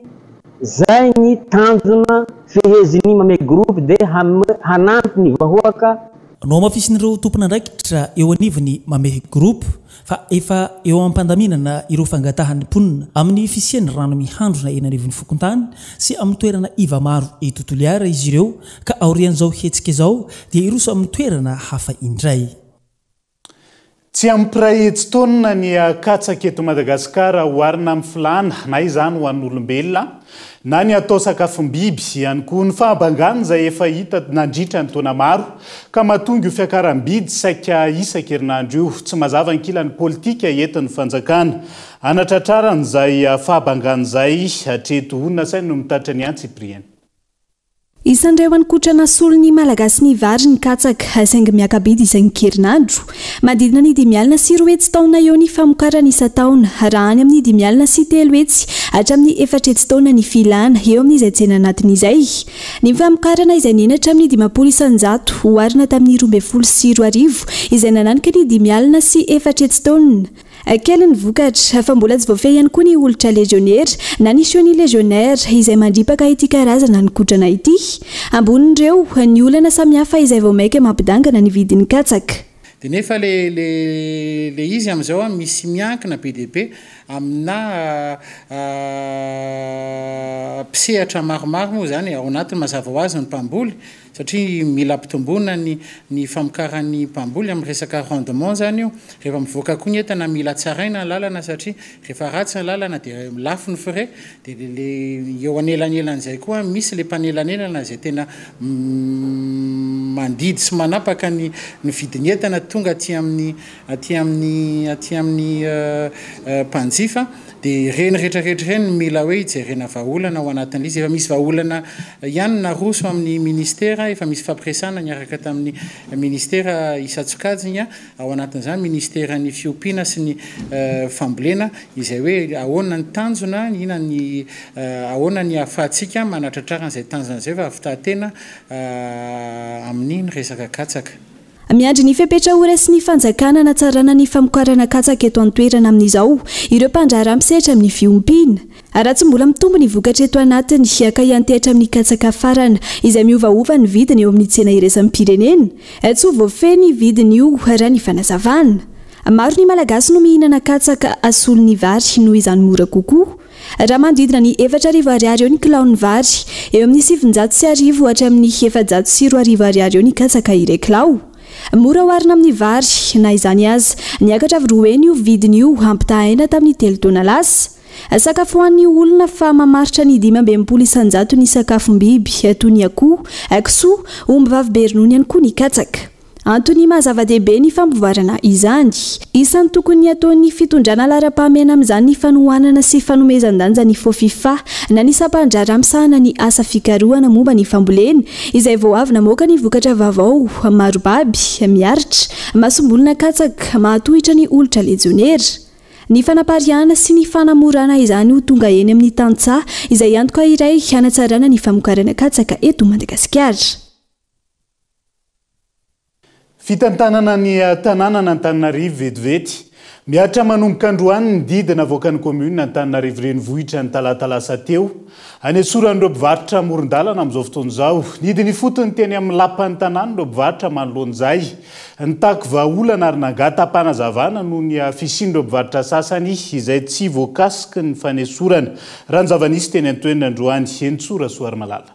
zay ny tanjona feheziny Mamehe Groupe de hanampy ny vahoaka. No mafisin'ireo tompon'andraikitra eo anivony Mamehe Groupe fa efa eo ampandaminana ireo fangatahan'ny mponina amin'ny fisian'ny rano mihandrona eny anivon'ny fokontany sy amin'ny toerana iva maro eto Toliara izy ireo, ka aorian'izao hetsika izao dia iroso amin'ny toerana hafa indray. Tsy ampiray etsy taonina ny katsaka eto Madagasikara hoarina amin'ny filana na izany ho an'olombelona na ny atao sakafom-biby ihany koa ny fahabangana izay efa hita nandritra ny taona maro ka mahatonga io fiakaram-bidy saika isan-kerinandro io. Tsy mazava ankilan'ny politika eto ny fanjakana anatratrarana izay fahabangana izay hatreto honina sainy no mitatra ny Antsipriany. Isan'ireo ankotrana solony malagasy ny vary ny katsaka saingy miakabidy isan-kerinandro. Manodidina ny 5 alina sy 4 hetsy taona eo ny famokarana isan-taona, raha any amin'ny 5 alina sy 3 hetsy hatramin'ny 4 hetsy taona ny filana eo amin'izay tsena anatin'izay. Ny famokarana izay nenatra amin'ny 50 isan-jato hoarina tamin'ny 12 sy 14 izay nananika ny 5 alina sy 4 hetsy taona. Kely ny vokatra fa mbola tsy voafehy ihany koa ny olitra legionnaire na ny chenille legionnaire izay mandripaka ity karazana ny kotrana ity. Ambonin'ireo ny olana samihafa izay vao maika mampidangana ny vidin'ny katsaka. De nefa le izy am'izao misy miankina be dia be amina mpisehatra maromaro moa zany ao anatiny mazava ho azy ny mpamboly, satria mila ampitomboana ny famokaran'ny mpamboly amin'ny resaka rendement zany io. Rehefa mivoaka koa ny entana mila tsaraina ny lalana satria rehefa ratsy ny lalana dia lafo ny frais, dia le eo anelan'elan'izay koa misy le mpanelanelana izay tena mandidy sy manapaka ny vidiny entana tonga aty amin'ny mpanjifa. De reny rehetrarehetra reny mila hoe hijerena vahaolana ao anatin'izy. Efa misy vahaolana ihany naroso amin'ny ministera, efa misy fampiresana niaraka tamin'ny ministera Isatsokajina ao anatin'izany ministeran'ny fiompiana sy ny fambolena, izay hoe ahoana ny tanjona, ahoana ny ahafahantsika manatratrarana izay tanjona izay fa ahavitantena amin'iny resaka katsaka. Miandry ny fepetra ora sy ny fanjakana natsarana ny famokarana katsaka eto an-toerana amin'izao ireo mpandraharaha misehatra amin'ny fiompiana. Raha tsy mbola mitombo ny vokatra eto anatiny ka hiantehatra amin'ny katsaka farana izay miovaova ny vidiny eo amin'ny tsena iraisam pirenena, tsy ho voafehy ny vidiny io raha ny fanazavana. Maro ny malagasy no mihinana katsaka asolo ny vary noho izany mora kokoa. Raha manodidina ny 4,000 ariary eo ny kilao ny vary, eo amin'ny 700 sy 1,000 hatramin'ny 700 sy 2,000 ariary eo ny katsaka iray kilao. Mora hoarina amin'ny vary na izany aza niakatra avy roeny io vidiny io ampitahaina tamin'ny 3 taona lasa. Sakafo hoan'ny olona fa mamaritra ny 520 isan-jato ny sakafom-biby toy ny akoho, kisoa, omby vavy be ronono ihany koa ny katsaka. Antony mazava-dehibe ny fampivoarana izany. Isan'ny tokony ataon'ny fitondrana lara-pahamehana amin'izany ny fanohanana sy fanomezan-danja ny FOFIFA na ny sampandra misahana ny asa fikarohana momba ny fambolena izay vao avy namoaka ny vokatra vaovao marobaby, miaritra, masombolona katsaka, mahatohitra ny olitra legionnaire. Ny fanapariana sy ny fanamorana izany ho tonga eny amin'ny tantsaha izay antoka iray hanatsarana ny famokarana katsaka eto Madagasikara. Fitantanana ny tanàna n'Antananarivo vetivety miatra manomboka androany ny didina avoaka ny komuna Antananarivo renivohitra ny talatalasa teo any atsoran'ireo mpivarotra amoron-dalana amin'izao fotoan'izao nidiny fotony teny amin'ny lapan'ny tanàna ireo mpivarotra manoloan'izay nitako vahaolana ary nangatam-panazavana noho ny afisian'ireo mpivarotra sasany izay tsy voakasiky ny fanesorana raha ny zava-nisy teny antoenina androany Entsora Soarimalala.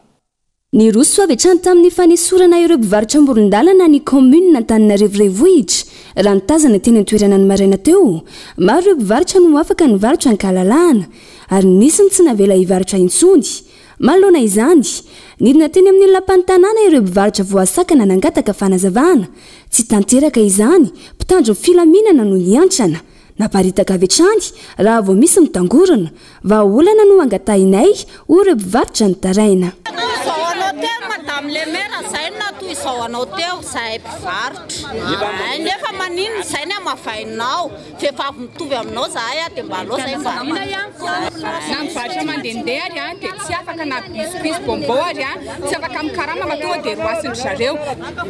Ny roso avy hatrany tamin'ny fanesorana ireo mpivarotra amoron-dalana ny komuna Antananarivo renivohitra raha nitazana teny an-toerana ny maraina teo maro ireo mpivarotra no afaka nivarotra ny kalalahana ary nisy ny tsy navela hivarotra intsony manoloana izany nidina teny amin'ny lapan'ny tanàna ireo mpivarotra voasakana nangataka fanazavana tsy tanteraka izany mpitandro filaminana no niantrana naparitaka avy hatrany raha vao misy mitangorana vahaolana no angatahinay ho ireo mpivarotra ny taraina. Le mera zay natoy izao anao teo zahay mpivarotra nefa maninona zay ny amafainao vehivavy mitovy aminao zahay dia mba alao zay na mivarotra mandendeha ary dia tsy afaka na biscuit bonbon ary tsy afaka mikarama matonga dia roasiny zareo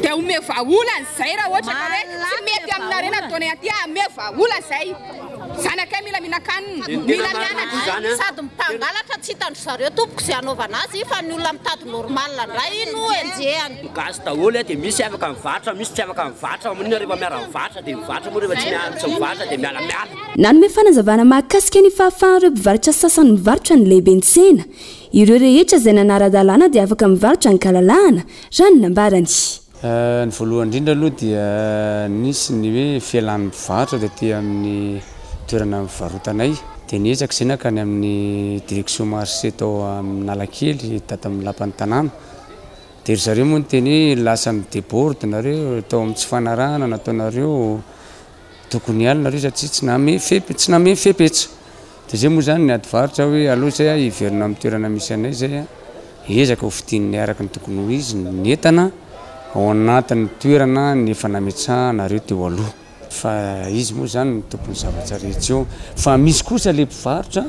dia ome vahaolana zay raha ohatra ka hoe tsy mety aminarena ataonay aty ame vahaolana zay zanakay mila mihinan-kanina mila mianatra sady mitangalatra tsy hitandro zareo tompoko izay anaovana azy fa ny olona mitady normal ndray no enjehany gasy daholo dia misy afaka mivarotra misy tsy afaka mivarotra amin'iny rehefa miara mivarotra dia mivarotra moa rehefa tsy mivarotra dia miala nanome fanazavana mahakasika ny fahafahan'ireo mpivarotra sasany mivarotra ny lehibe ny tsena ireo rehetra izay nanara-dalàna dia afaka mivarotra ny kalalahana raha ny nambarany. Ny voalohany indrindra aloha dia nisy ny hoe fialan'ny mpivarotra dia ty amin'ny toerana mivarotanay dia niezaka izay nakany amin'ny direction marché tao amin'ny Analakely tato amin'ny lapan'ny tanàna dia ry zareo moa ny teny lasa ny déborde nareo tao amin'ny tsy fanarahana nataonareo tokony alina nareo satria tsy name fepetsa dia zay moa zany ny ady varotra hoe aloha zay hiverina amin'ny toerana misy anay zay ezaka ho fidininy araka ny tokony ho izy ny entana ao anatin'ny toerana ny efa nametsahana teo aloha fa izy moa zany ny tompony zavatra rehetra eo fa misy kosa le mpivarotra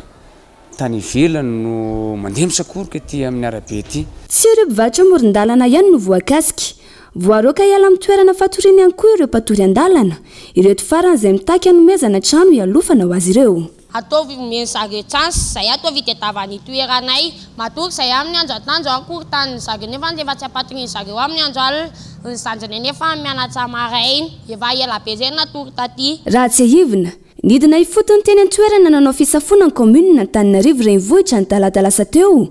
tany ivelany no mandeha misakoroka ety amin'ny arabe ety. Tsy ireo mpivarotra amoron-dalana ihany no voakasika voaroaka hiala amin'ny toerana fatoriana ihany koa ireo mpatory an-dalana ireto farany izay mitaky hanomezana trano hialofana ho azy ireo. Ataovy mensage chance zay ataovy tetavany toeranay matory zay amin'ny andro atanjo akorytany zage nefa efa tsy apatriny zareo amin'ny andro alina ny sanjany nefa mianatra maraina efa ela be zay natory taty. Raha tsy ahivina nidina ifotony teny an-toerana nanao fisafona ny komuna Antananarivo renivohitra ny talatalasa teo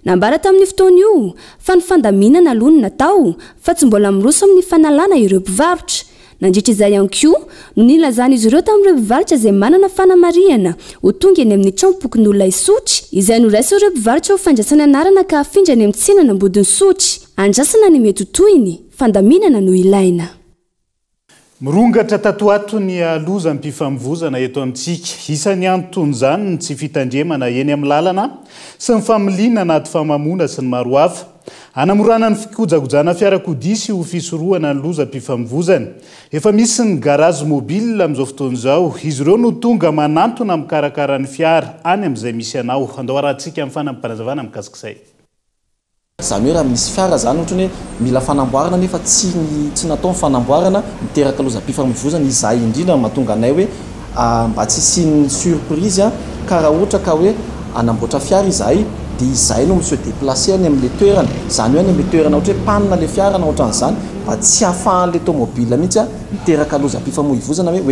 nambara tamin'ny fotoana io fa ny fandaminana aloha no natao fa tsy mbola miroso amin'ny fanalana ireo mpivarotra. Nandritra izay ihany koa no nilazana izy ireo tamin'ireo mpivarotra izay manana fanamariana ho tonga eny amin'ny tranom-pokony olona isotry izay noraisy ireo mpivarotra ho fandraisana anarana ka afindra any amin'ny tsena nambodiny sotry andrasana ny mety tohiny fandaminana no ilaina. Mirongatra tatoato ny loza mpifamovozana eto amintsika isan'ny antony izany ny tsy fitandremana eny amin'ny lalana sy ny familiana anaty famamona sy ny maro hafa anamorana ny fikojakojana fiarakodia sy ho fisorohana ny loza mpifamovozana efa misy ny garazy mobile amin'izao fotoan'izao izy ireo no tonga manantona mikarakara ny fiara any amin'izay misy anao andao arahantsika amin'ny fanampanazavana mikasika izay. Zany hoe raha misy fiara zany ohatra hoe mila fanamboarana nefa tsy natao ny fanamboarana miteraka loza mpifamovozana izay indrindra mahatonga anay hoe mba tsy hisian'ny surprise ka raha ohatra ka hoe anamboatra fiara izahay dia izay no monsieur déplacé any amin'le toerana zany hoe any amin'le toerana ohatra hoe panina le fiara na ohatran'izany mba tsy hahafahan'le tomobile mihitsy miteraka loza mpifamovozana hoe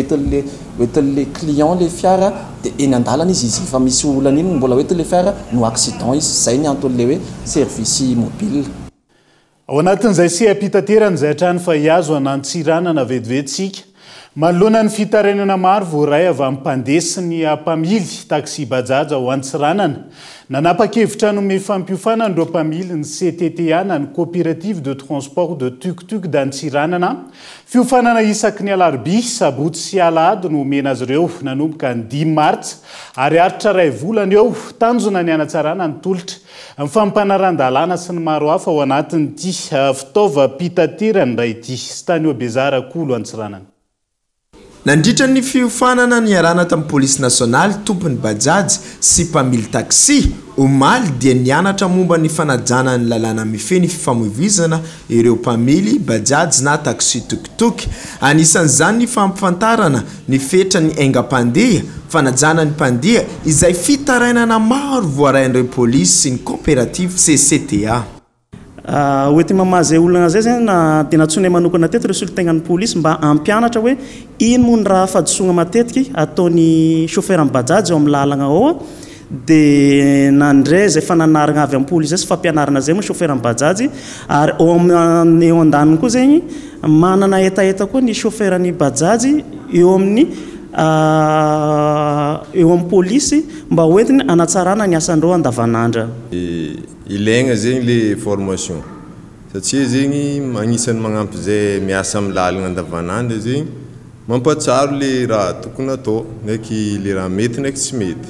hoetin'le client le fiara dia eny an-dalana izy fa misy olana iny mbola hoetin'le fiara no accident izy zay ny anton'le hoe service mobile. Ao anatin'izay sehampitaterana izay hatrany fa hiazo anantsiranana vetivetsika manoloana ny fitarenana maro voaray avy amin'ny mpandesy ny mpamily taxi bajaja ho antsiranana nanapa-kevitra nome fampiofanana ireo mpamily ny CTTA na ny coopérative de transport de tuk-tuk d'Antsiranana fiofanana isaky ny alarobia sabotsy sy alahady no omena azy ireo nanomboka ny 10 martsa ary aritra ray volana eo tanjona ny anatsarana ny tolotra amin'ny fampanaran-dalàna sy ny maro hafa ao anatin'ity fitaova-pitaterana indray ity sy tany Bezara Kolo Antsiranana. nandritra ny fiofanana ny arana tamin'ny polisy nasionaly tompony bajajy sy mpamily taksi omaly dia nianatra momba ny fanajana ny lalàna mifeny fifamoivoizana ireo mpamily bajajy na taksi tokotoky anisan'izany ny fampifantarana ny fetra ny aingam-pandeha fanajana ny mpandeha izay fitarainana maro voarain'ireo polisy sy ny coopérative CCTA. Oety mamazay olona zay zany na tena tsony manokana teto ireo solontegnan'ny polisy mba ampianatra hoe ino moa ny raha fadisogna matetiky ataony chauffeur amin'ny bajajy eo amin'ny lalagna ao dia nandray zay fananarana avy amin'ny polisy sy fampianarana zay moa chauffeur amin'ny bajajy ary eo andaniny koa zegny manana etaeta koa ny chauffeur ny bajajy eo amin'ny polisy mba hoentiny anatsarana ny asandreo andavanandra. Ilaigna zegny le formation satria zegny magnisan'ny magnampy zay miasa amin'ny lalagna andavanandra zegny mampatsaro le raha tokony atao ndraiky le raha mety ndraiky tsy mety.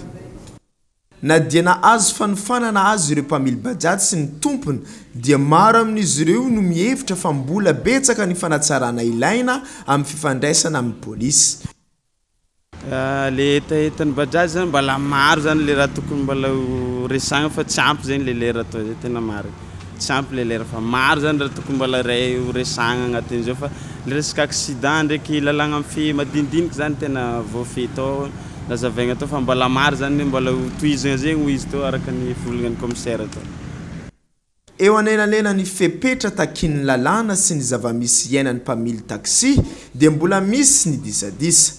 Na dia nahazo fanofanana azy ireo mpamily bajajy sy ny tompony dia maro amin'izy ireo no mihevitra fa mbola betsaka ny fanatsarana ilaina amin'ny fifandraisana amin'ny polisy. Le etaetan'ny bajajy zany mbola maro zany le raha tokony mbola resagna fa tsy ampy zegny le lera atao zay tena maro tsy ampy le lera fa maro zany raha tokony mbola ray resagna agnatin'izao fa le resaka accident ndraiky lalagna amin'ny madinidiniky zany tena voafehy tao nazavaigna tao fa mbola maro zany mbola tohizagna zegny ho izy tao araka ny volagnan'ny commissaire tao. Eo anenanena ny fepetra takin'ny lalàna sy ny zavamisy iainan'ny mpamily taksi dia mbola misy ny disadisa.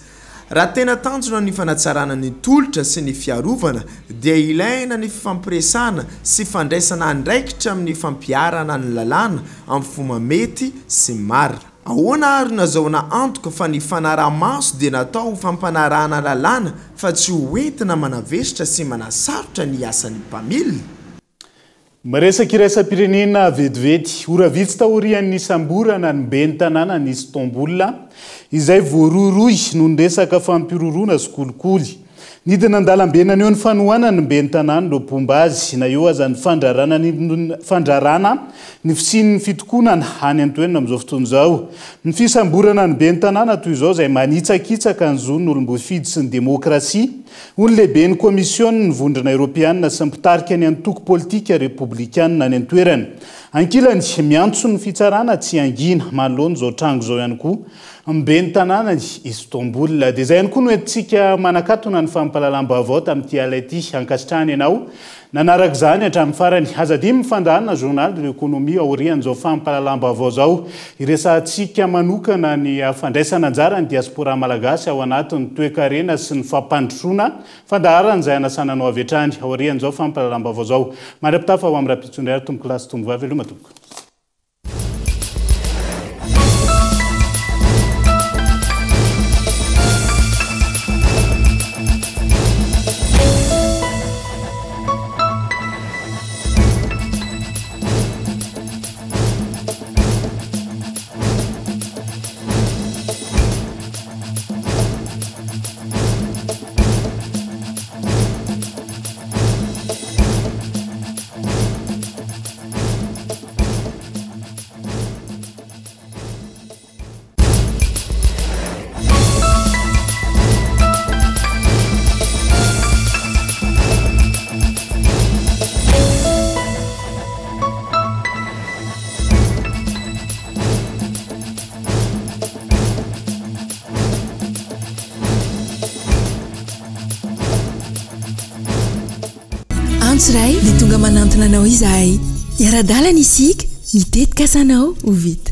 Raha tena tanjona ny fanatsarana ny tolotra sy ny fiarovana dia ilaina ny fifampiresana sy fandraisana andraikitra amin'ny fampiarana ny lalàna amin'ny fomba mety sy marina. Ahoana ary nazahoana antoka fa ny fanaraha-maso dia natao ho fampanarahana lalàna fa tsy ho entina manavesitra sy manasarotra ny asan'ny mpamily. Maresaka iraisam-pirenena vetivety oravitsy taorian'ny samborana ny ben'ny tanàna ny Istanbul izay voaroroy no resaka fampirorona sy kolikoly. Nidina andalam-benany eo ny fanohanana ny ben'ny tanàna no pomba azy na eo aza ny fandrarana ny fisin'ny fitokonana any antoenina amin'izao fotoana izao. Ny fisamborana ny ben'ny tanàna toy izao izay manitsakitsaka ny zon'olom-boafidy sy ny demokrasia ho ny lehibe ny komisiona ny vondrona Europeanina sy mitarika ny antoko politika republikanina any antoerana. Ankilany miantso ny fitsarana tsy angina manoloana izao trango izao ihany koa ben'ny tanàna Istanbul dia izay ihany koa no entintsika manakatona ny fampahalalam-baovao tamin'ity alaity ankasitrahany ianao. Nanaraka izany hatramin'ny farany azadimy mifandahanana journal de l'économie aorian'izao fampahalalam-baovao izao iresantsika manokana ny fandraisana anjara ny diaspora malagasy ao anatin'ny toe-karena sy ny fampandrosoana fandaharana izay anasananao avy hatrany aorian'izao fampahalalam-baovao izao. Mandra-pitafa ho amin'ny raha-pitsondry ary tomboky lasy tombo vavy veloma tompoko. Ray dia tonga manantona anao izahay iara-dalana isika mitetika asanao ho vita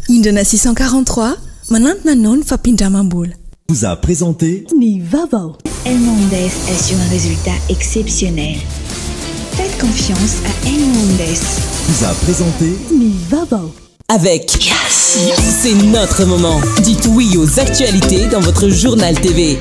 indrana 643 manantona anao ny fampindramam-bola. Vous a présenté Ny Vavao. El Mondes assure un résultat exceptionnel. Faites confiance à El Mondes. Vous a présenté Ny Vavao. Avec c'est notre moment. Dites oui aux actualités dans votre journal TV.